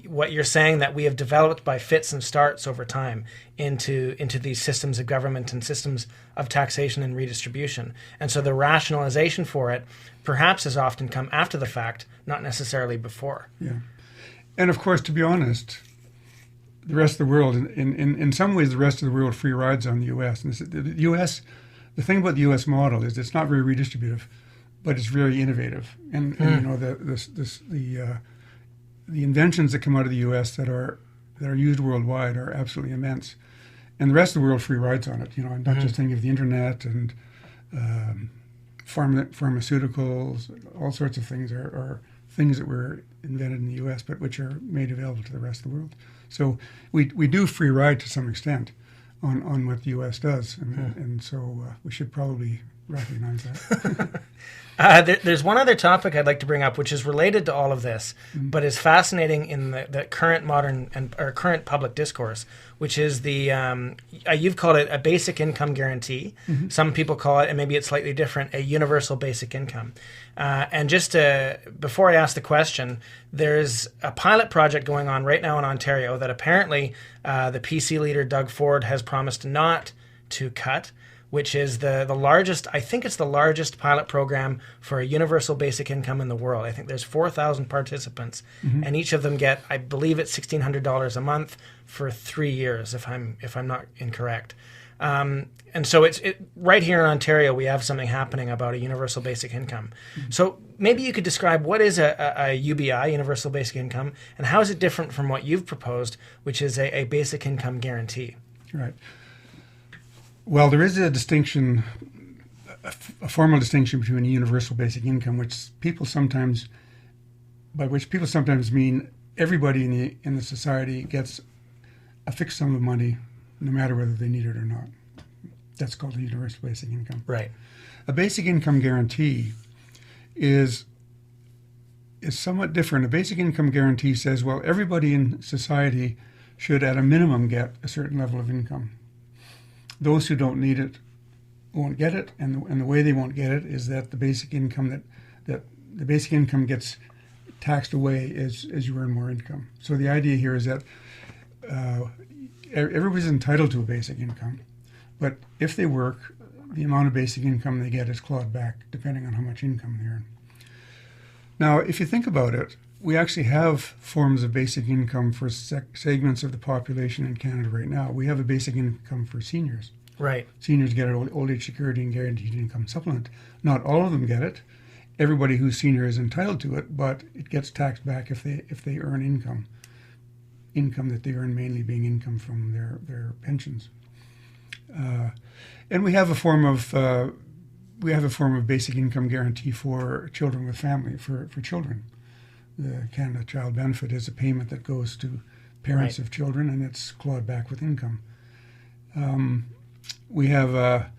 what you're saying, that we have developed by fits and starts over time into these systems of government and systems of taxation and redistribution. And so the rationalization for it perhaps has often come after the fact, not necessarily before. Yeah. And of course, to be honest, the rest of the world, in some ways, the rest of the world free rides on the U.S. And the U.S., the thing about the U.S. model is it's not very redistributive, but it's very innovative, and the inventions that come out of the U.S. that are used worldwide are absolutely immense, and the rest of the world free rides on it. I'm not just thinking of the internet and pharmaceuticals, all sorts of things are things that were invented in the U.S. but which are made available to the rest of the world. So we do free ride to some extent on what the U.S. does, and so we should probably recognize that. There's one other topic I'd like to bring up, which is related to all of this, but is fascinating in the current modern or current public discourse, which is the you've called it a basic income guarantee. Mm-hmm. Some people call it, and maybe it's slightly different, a universal basic income. And just before I ask the question, there's a pilot project going on right now in Ontario that apparently the PC leader Doug Ford has promised not to cut, which is the largest, I think it's the largest pilot program for a universal basic income in the world. I think there's 4,000 participants, and each of them get, I believe it's $1,600 a month for 3 years, if I'm not incorrect. And so right here in Ontario, we have something happening about a universal basic income. So maybe you could describe what is a UBI, universal basic income, and how is it different from what you've proposed, which is a basic income guarantee? Right. Well, there is a distinction, a formal distinction between a universal basic income, by which people sometimes mean everybody in the society gets a fixed sum of money, no matter whether they need it or not. That's called a universal basic income. Right. A basic income guarantee is somewhat different. A basic income guarantee says, well, everybody in society should at a minimum get a certain level of income. Those who don't need it won't get it, and the way they won't get it is that the basic income that the basic income gets taxed away as you earn more income. So the idea here is that everybody's entitled to a basic income, but if they work, the amount of basic income they get is clawed back depending on how much income they earn. Now, if you think about it, we actually have forms of basic income for segments of the population in Canada right now. We have a basic income for seniors. Right. Seniors get an old age security and guaranteed income supplement. Not all of them get it. Everybody who's senior is entitled to it, but it gets taxed back if they earn income that they earn mainly being income from their pensions. And we have a form of basic income guarantee for children with family, for children. The Canada Child Benefit is a payment that goes to parents of children, and it's clawed back with income. We have a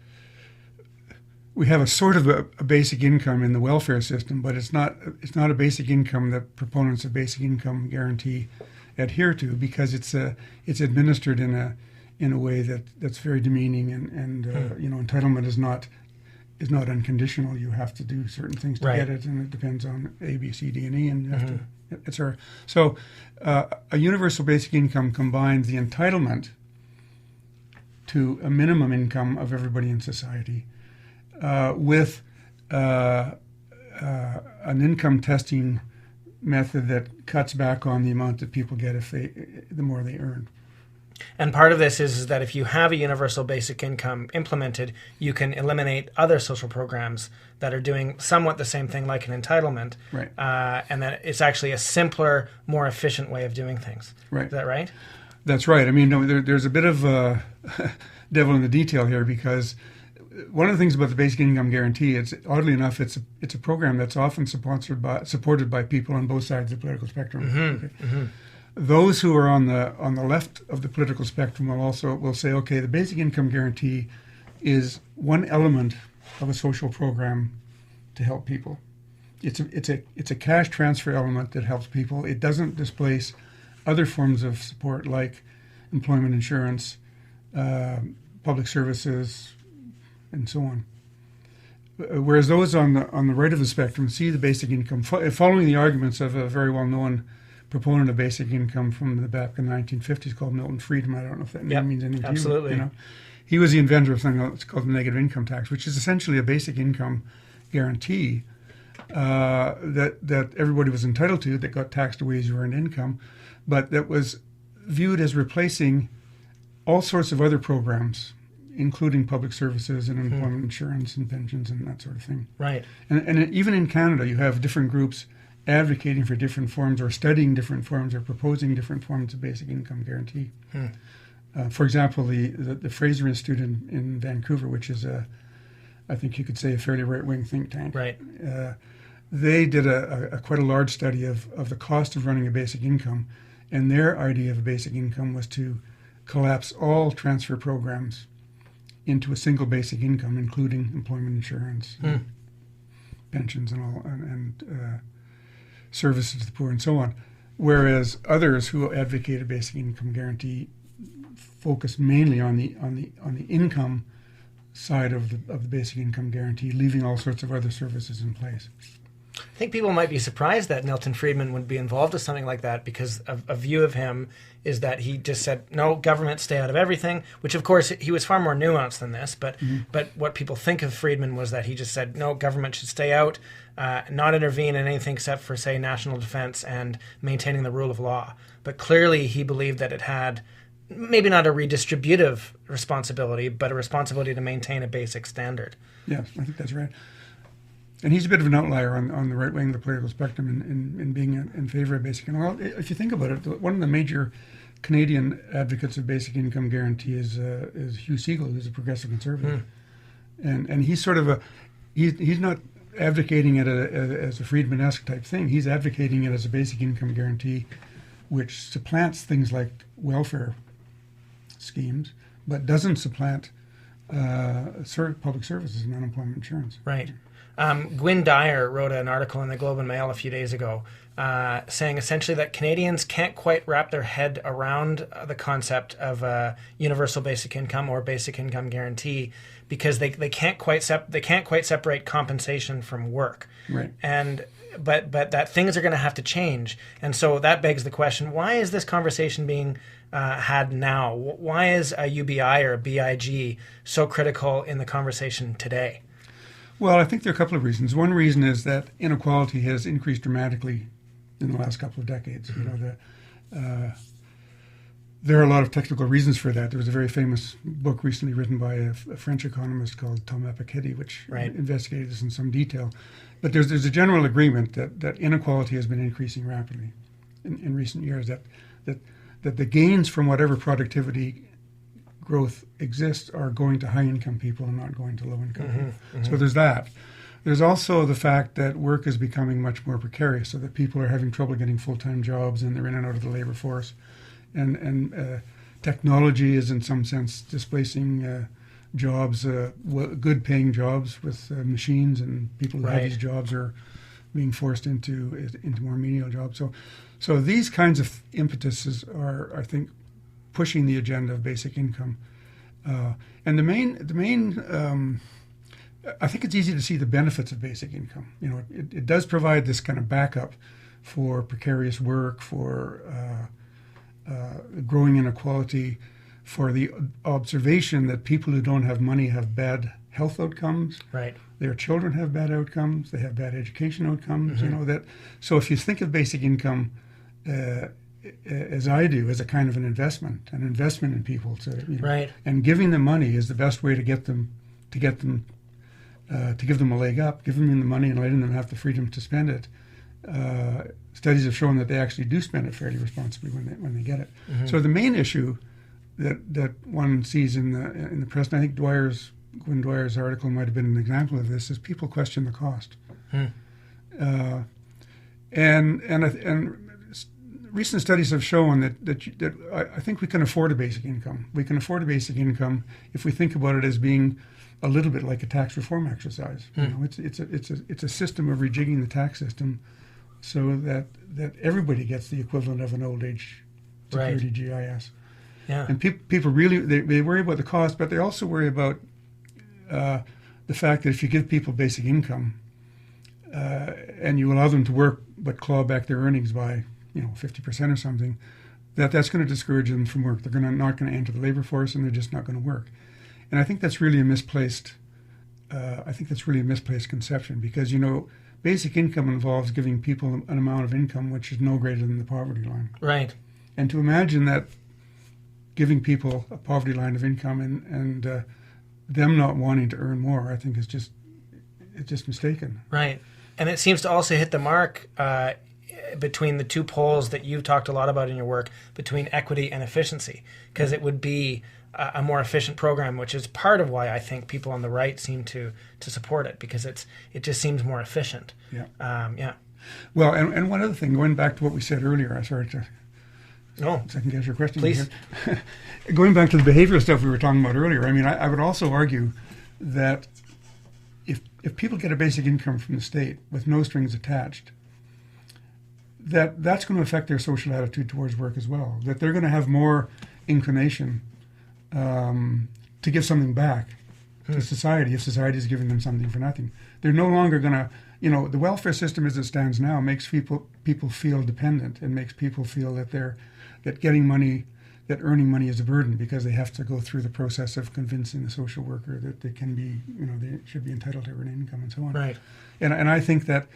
sort of a basic income in the welfare system, but it's not a basic income that proponents of basic income guarantee adhere to, because it's administered in a way that's very demeaning, and entitlement is not unconditional. You have to do certain things to get it, and it depends on A, B, C, D, and E, and you have to, etc. So a universal basic income combines the entitlement to a minimum income of everybody in society with an income testing method that cuts back on the amount that people get the more they earn. And part of this is that if you have a universal basic income implemented, you can eliminate other social programs that are doing somewhat the same thing, like an entitlement. Right. And that it's actually a simpler, more efficient way of doing things. Right. Is that right? That's right. I mean, there's a bit of devil in the detail here, because one of the things about the basic income guarantee, oddly enough, it's a program that's often supported by people on both sides of the political spectrum. Okay? Those who are on the left of the political spectrum will say, okay, the basic income guarantee is one element of a social program to help people. It's a cash transfer element that helps people. It doesn't displace other forms of support like employment insurance, public services, and so on. Whereas those on the right of the spectrum see the basic income, following the arguments of a very well-known proponent of basic income from back in the 1950s called Milton Friedman. I don't know if that name means anything to you. Absolutely. He was the inventor of something that's called the negative income tax, which is essentially a basic income guarantee that everybody was entitled to, that got taxed away as you earned income, but that was viewed as replacing all sorts of other programs, including public services and employment insurance and pensions and that sort of thing. Right. And even in Canada, you have different groups advocating for different forms, or studying different forms, or proposing different forms of basic income guarantee. For example, the Fraser Institute in Vancouver, which is I think you could say a fairly right-wing think tank. Right. They did quite a large study of the cost of running a basic income, and their idea of a basic income was to collapse all transfer programs into a single basic income, including employment insurance, pensions, and all, and services to the poor, and so on. Whereas others who advocate a basic income guarantee focus mainly on the income side of the basic income guarantee, leaving all sorts of other services in place. I think people might be surprised that Milton Friedman would be involved with something like that, because a view of him is that he just said, no, government, stay out of everything, which of course he was far more nuanced than this. But what people think of Friedman was that he just said, no, government should stay out, not intervene in anything except for, say, national defense and maintaining the rule of law. But clearly he believed that it had maybe not a redistributive responsibility, but a responsibility to maintain a basic standard. Yes, I think that's right. And he's a bit of an outlier on the right wing of the political spectrum in being in favor of basic income. Well, if you think about it, one of the major Canadian advocates of basic income guarantee is Hugh Siegel, who's a progressive conservative. And he's sort of he's not advocating it as a Friedman-esque type thing. He's advocating it as a basic income guarantee, which supplants things like welfare schemes, but doesn't supplant public services and unemployment insurance. Right. Gwyn Dyer wrote an article in the Globe and Mail a few days ago saying essentially that Canadians can't quite wrap their head around the concept of a universal basic income or basic income guarantee because they can't quite separate compensation from work. Right. But that things are going to have to change. And so that begs the question, why is this conversation being had now? Why is a UBI or a BIG so critical in the conversation today? Well, I think there are a couple of reasons. One reason is that inequality has increased dramatically in the last couple of decades. There are a lot of technical reasons for that. There was a very famous book recently written by a French economist called Thomas Piketty, which investigated this in some detail. But there's a general agreement that inequality has been increasing rapidly in recent years, that the gains from whatever productivity growth exists are going to high-income people and not going to low-income people. So there's that. There's also the fact that work is becoming much more precarious, so that people are having trouble getting full-time jobs and they're in and out of the labor force. And technology is in some sense displacing jobs, good-paying jobs with machines, and people who have these jobs are being forced into more menial jobs. So these kinds of impetuses are, I think, pushing the agenda of basic income. And the main I think it's easy to see the benefits of basic income. It does provide this kind of backup for precarious work, for growing inequality, for the observation that people who don't have money have bad health outcomes. Right. Their children have bad outcomes. They have bad education outcomes. So if you think of basic income as I do, as a kind of an investment in people, and giving them money is the best way to give them a leg up, giving them the money and letting them have the freedom to spend it. Studies have shown that they actually do spend it fairly responsibly when they get it. So the main issue that one sees in the press, and I think Gwyn Dwyer's article might have been an example of this, is people question the cost. And recent studies have shown that I think we can afford a basic income. We can afford a basic income if we think about it as being a little bit like a tax reform exercise. It's a system of rejigging the tax system so that everybody gets the equivalent of an old age security GIS. Yeah. And people really they worry about the cost, but they also worry about the fact that if you give people basic income and you allow them to work but claw back their earnings by 50% or something, that's going to discourage them from work. They're not going to enter the labor force, and they're just not going to work. And I think that's really a misplaced. Conception, because basic income involves giving people an amount of income which is no greater than the poverty line. Right. And to imagine that giving people a poverty line of income and them not wanting to earn more, I think it's just mistaken. Right. And it seems to also hit the mark between the two poles that you've talked a lot about in your work, between equity and efficiency, because it would be a more efficient program, which is part of why I think people on the right seem to support it, because it just seems more efficient. Yeah. Well, and one other thing, going back to what we said earlier, I started to second guess your question. Please. Going back to the behavioral stuff we were talking about earlier, I mean, I would also argue that if people get a basic income from the state with no strings attached, that's going to affect their social attitude towards work as well. That they're going to have more inclination to give something back to society if society is giving them something for nothing. They're no longer going to the welfare system as it stands now makes people feel dependent, and makes people feel that that getting money, that earning money is a burden, because they have to go through the process of convincing the social worker that they can be, they should be entitled to earn income and so on. Right. And I think that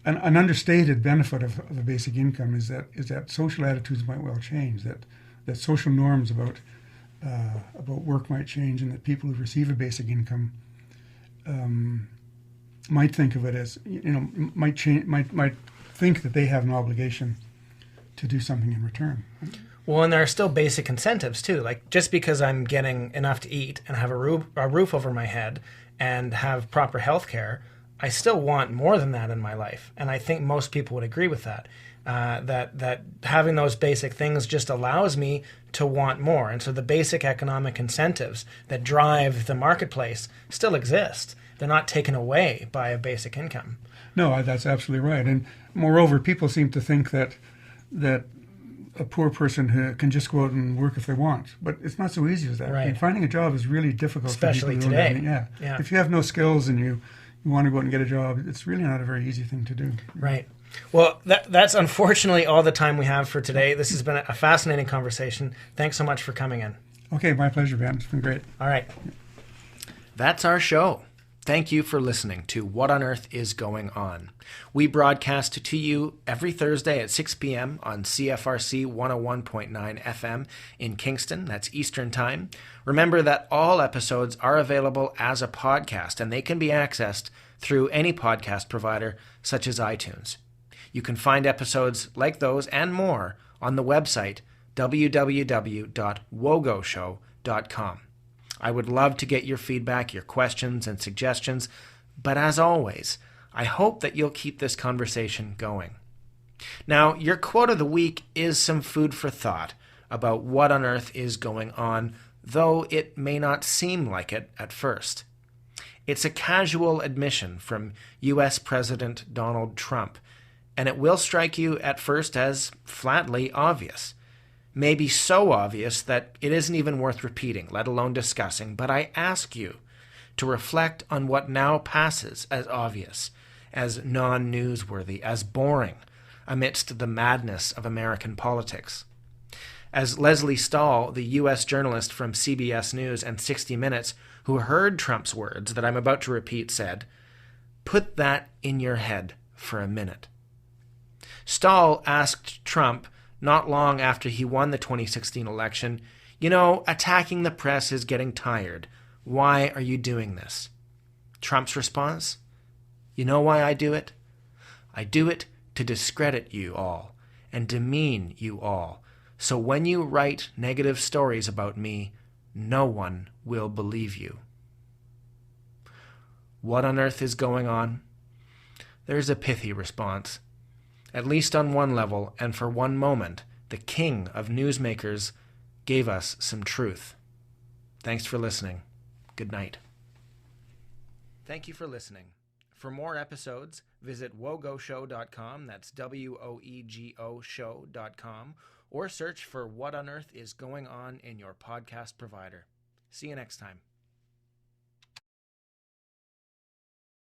an understated benefit of a basic income is that social attitudes might well change, that social norms about work might change, and that people who receive a basic income might think of it as, might think that they have an obligation to do something in return. Well, and there are still basic incentives too. Like, just because I'm getting enough to eat and have a roof over my head and have proper health care, I still want more than that in my life. And I think most people would agree with that. That having those basic things just allows me to want more. And so the basic economic incentives that drive the marketplace still exist. They're not taken away by a basic income. No, that's absolutely right. And moreover, people seem to think that a poor person who can just go out and work if they want. But it's not so easy as that. Right. I mean, finding a job is really difficult. Especially for people who don't today. have any. Yeah. If you have no skills and you want to go out and get a job, it's really not a very easy thing to do. Right. Well, that's unfortunately all the time we have for today. This has been a fascinating conversation. Thanks so much for coming in. Okay, my pleasure, Ben. It's been great. All right. That's our show. Thank you for listening to What on Earth is Going On. We broadcast to you every Thursday at 6 p.m. on CFRC 101.9 FM in Kingston. That's Eastern Time. Remember that all episodes are available as a podcast, and they can be accessed through any podcast provider such as iTunes. You can find episodes like those and more on the website www.wogoshow.com. I would love to get your feedback, your questions, and suggestions, but as always, I hope that you'll keep this conversation going. Now, your quote of the week is some food for thought about what on earth is going on, though it may not seem like it at first. It's a casual admission from U.S. President Donald Trump, and it will strike you at first as flatly obvious. Maybe so obvious that it isn't even worth repeating, let alone discussing, but I ask you to reflect on what now passes as obvious, as non-newsworthy, as boring, amidst the madness of American politics. As Leslie Stahl, the U.S. journalist from CBS News and 60 Minutes, who heard Trump's words that I'm about to repeat, said, "Put that in your head for a minute." Stahl asked Trump, not long after he won the 2016 election, attacking the press is getting tired. Why are you doing this? Trump's response? You know why I do it? I do it to discredit you all and demean you all. So when you write negative stories about me, no one will believe you. What on earth is going on? There's a pithy response. At least on one level, and for one moment, the king of newsmakers gave us some truth. Thanks for listening. Good night. Thank you for listening. For more episodes, visit wogoshow.com, that's WOEGO show.com, or search for What on Earth is Going On in your podcast provider. See you next time.